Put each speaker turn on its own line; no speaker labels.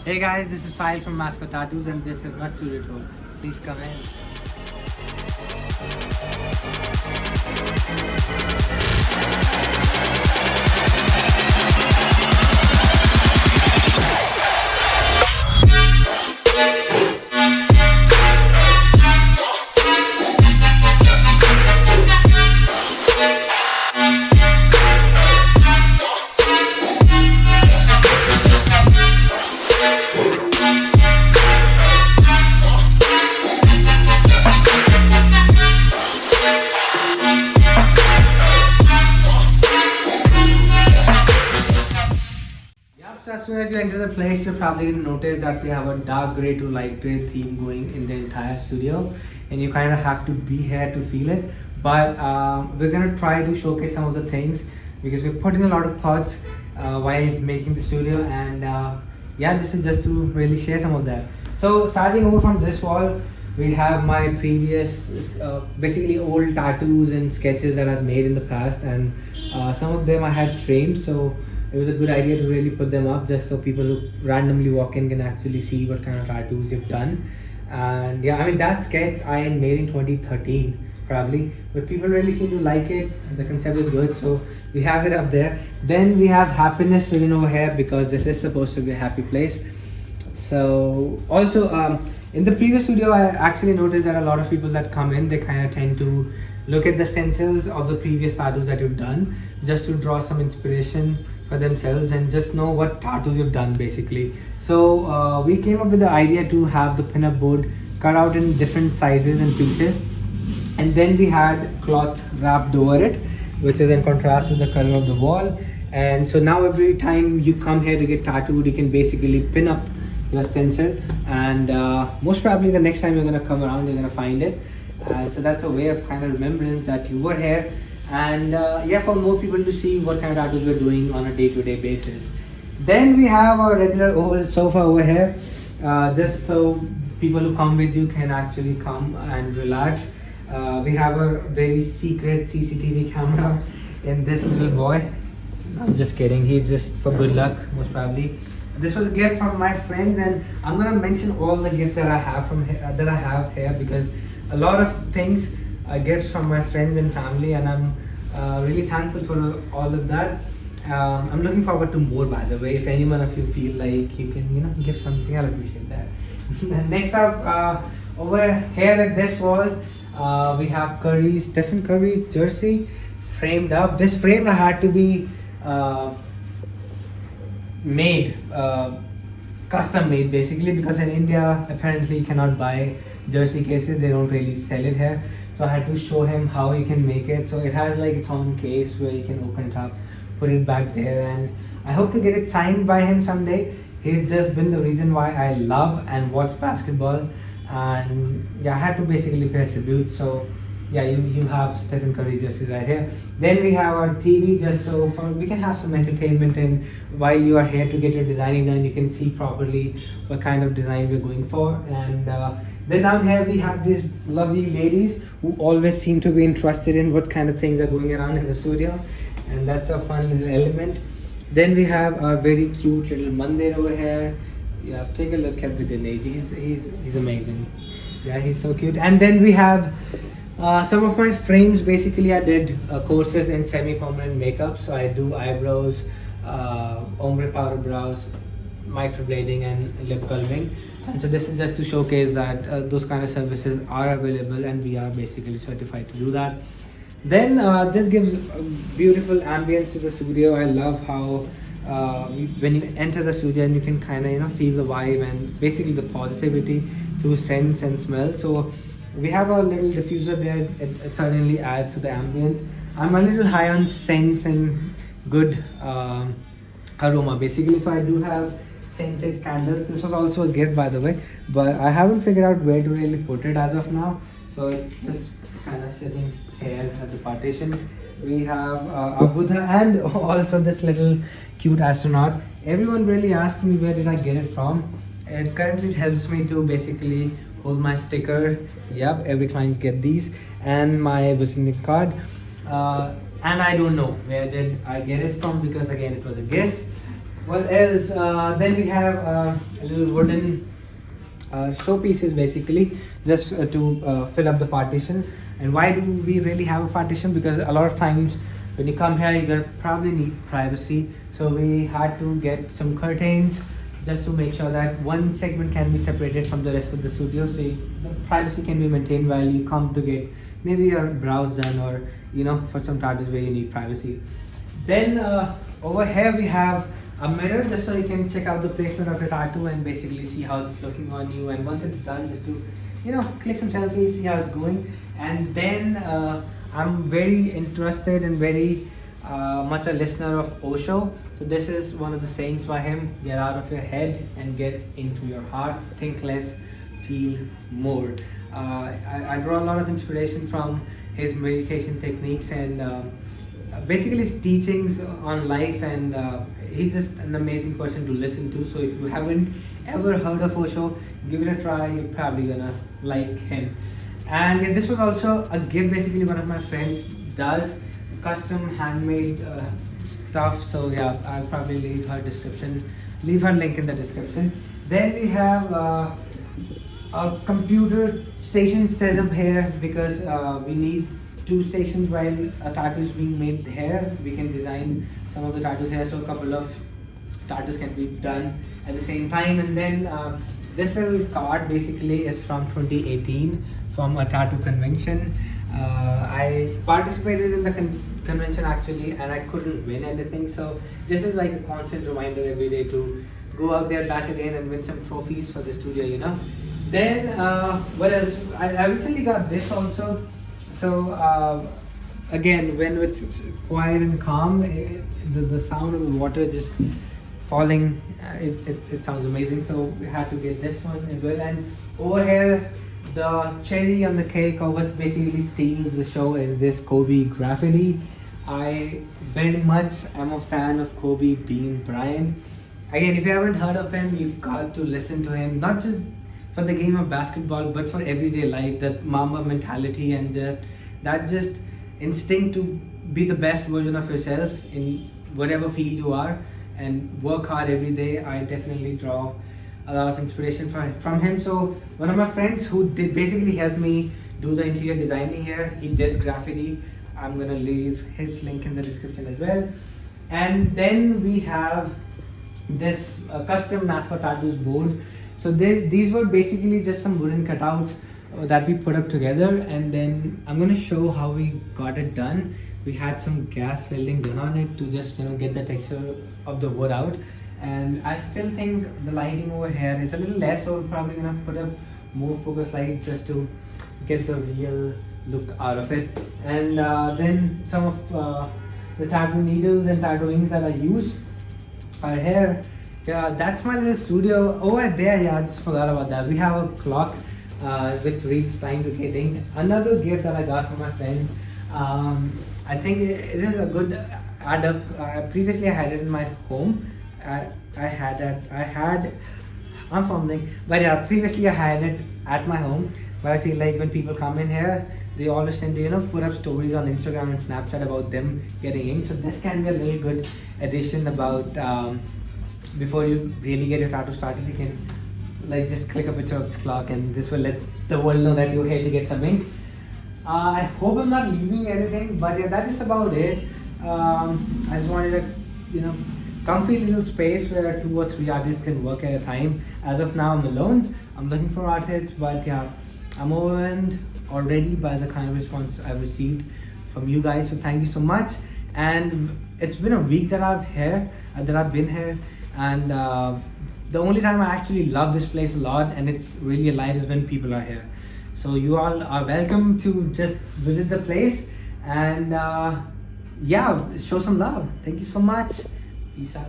Hey guys, this is Sahil from Mascot Tattoos and this is my studio tour. Please come in. Yep, so as soon as you enter the place, you're probably going to notice that we have a dark gray to light gray theme going in the entire studio, and you kind of have to be here to feel it. But we're going to try to showcase some of the things because we put in a lot of thoughts while making the studio, and yeah, this is just to really share some of that. So, starting over from this wall, we have my previous, basically old tattoos and sketches that I've made in the past, and some of them I had framed. So it was a good idea to really put them up just so people who randomly walk in can actually see what kind of tattoos you've done. And yeah, I mean, that sketch I made in 2013 probably, but people really seem to like it and the concept is good, so we have it up there. Then we have happiness written over here because this is supposed to be a happy place. So also in the previous studio I actually noticed that a lot of people that come in, they kind of tend to look at the stencils of the previous tattoos that you've done just to draw some inspiration for themselves and just know what tattoos you've done basically. So we came up with the idea to have the pinup board cut out in different sizes and pieces, and then we had cloth wrapped over it, which is in contrast with the color of the wall. And so now every time you come here to get tattooed, you can basically pin up your stencil, and most probably the next time you're going to come around, you're going to find it. So that's a way of kind of remembrance that you were here, and yeah, for more people to see what kind of tattoos we're doing on a day-to-day basis. Then we have our regular oval sofa over here, just so people who come with you can actually come and relax. We have a very secret CCTV camera in this little boy. I'm just kidding, he's just for good luck most probably. This was a gift from my friends, and I'm gonna mention all the gifts that I have from that I have here because a lot of things are gifts from my friends and family, and I'm really thankful for all of that. I'm looking forward to more, by the way. If any one of you feel like you can, give something, I'll appreciate that. Next up, over here at this wall, we have Stephen Curry's jersey framed up. This frame had to be made, custom made basically, because in India apparently you cannot buy jersey cases, they don't really sell it here. So I had to show him how you can make it. So it has like its own case where you can open it up, put it back there, and I hope to get it signed by him someday. He's just been the reason why I love and watch basketball, and yeah, I had to basically pay a tribute. So yeah, you have Stephen Curry's jerseys right here. Then we have our TV, just so we can have some entertainment, and while you are here to get your designing done, you can see properly what kind of design we're going for. And then down here we have these lovely ladies who always seem to be interested in what kind of things are going around in the studio, and that's a fun little element. Then we have a very cute little mandir over here. Yeah, take a look at the Ganesh. He's amazing. Yeah, he's so cute. And then we have some of my frames. Basically I did courses in semi-permanent makeup, so I do eyebrows, ombre powder brows, microblading and lip coloring. And so this is just to showcase that those kind of services are available, and we are basically certified to do that. Then this gives a beautiful ambience to the studio. I love how when you enter the studio and you can kind of feel the vibe and basically the positivity through scents and smell. So we have a little diffuser there. It certainly adds to the ambience. I'm a little high on scents and good aroma basically, so I do have scented candles. This was also a gift, by the way, but I haven't figured out where to really put it as of now, so it's just kind of sitting here as a partition. We have a Buddha and also this little cute astronaut. Everyone really asked me where did I get it from. It currently helps me to basically hold my sticker. Yep, every client get these, and my visiting card. And I don't know where did I get it from because again it was a gift. What else? Then we have a little wooden showpieces, basically just to fill up the partition. And why do we really have a partition? Because a lot of times when you come here, you're gonna probably need privacy. So we had to get some curtains just to make sure that one segment can be separated from the rest of the studio, so the privacy can be maintained while you come to get maybe your brows done, or for some tattoos where you need privacy. Then over here we have a mirror, just so you can check out the placement of your tattoo and basically see how it's looking on you. And once it's done, just to click some selfies, see how it's going. And then I'm very interested and very much a listener of Osho. So this is one of the sayings by him: get out of your head and get into your heart. Think less, feel more. I draw a lot of inspiration from his meditation techniques and basically his teachings on life, and he's just an amazing person to listen to. So if you haven't ever heard of Osho, give it a try. You're probably gonna like him. And yeah, this was also a gift. Basically, one of my friends does custom handmade stuff. So yeah, I'll probably leave her link in the description. Then we have a computer station set up here because we need two stations while a tattoo is being made here. We can design some of the tattoos here, so a couple of tattoos can be done at the same time. And then this little card basically is from 2018 from a tattoo convention. I participated in the convention actually, and I couldn't win anything, so this is like a constant reminder every day to go out there back again and win some trophies for the studio. Then what else? I recently got this also. So again, when it's quiet and calm, the sound of the water just falling, it sounds amazing. So we had to get this one as well. And over here, the cherry on the cake, or what basically steals the show, is this Kobe graffiti. I very much am a fan of Kobe Bean Bryant. Again, if you haven't heard of him, you've got to listen to him, not just for the game of basketball, but for everyday life. That Mamba mentality and that just instinct to be the best version of yourself in whatever field you are, and work hard every day. I definitely draw a lot of inspiration from him. So one of my friends who did basically help me do the interior designing here, he did graffiti. I'm gonna leave his link in the description as well. And then we have this custom mascot tattoos board. So these were basically just some wooden cutouts that we put up together, and then I'm gonna show how we got it done. We had some gas welding done on it to just get the texture of the wood out. And I still think the lighting over here is a little less, so I'm probably gonna put up more focus light just to get the real look out of it. And then some of the tattoo needles and tattoo inks that I use are here. Yeah, that's my little studio. Over there, yeah, I just forgot about that. We have a clock which reads time to get inked. Another gift that I got from my friends. I think it is a good add up. Previously I had it in my home. I'm fumbling, but yeah, previously I had it at my home. But I feel like when people come in here, they always tend to put up stories on Instagram and Snapchat about them getting inked. So this can be a really good addition about before you really get your tattoo started. You can just click a picture of this clock, and this will let the world know that you're here to get some ink. I hope I'm not leaving anything, but yeah, that is about it. I just wanted a comfy little space where 2 or 3 artists can work at a time. As of now, I'm alone. I'm looking for artists, but yeah, I'm overwhelmed already by the kind of response I've received from you guys. So thank you so much. And it's been a week that I've been here, and the only time I actually love this place a lot and it's really alive is when people are here. So you all are welcome to just visit the place and yeah, show some love. Thank you so much. Peace out.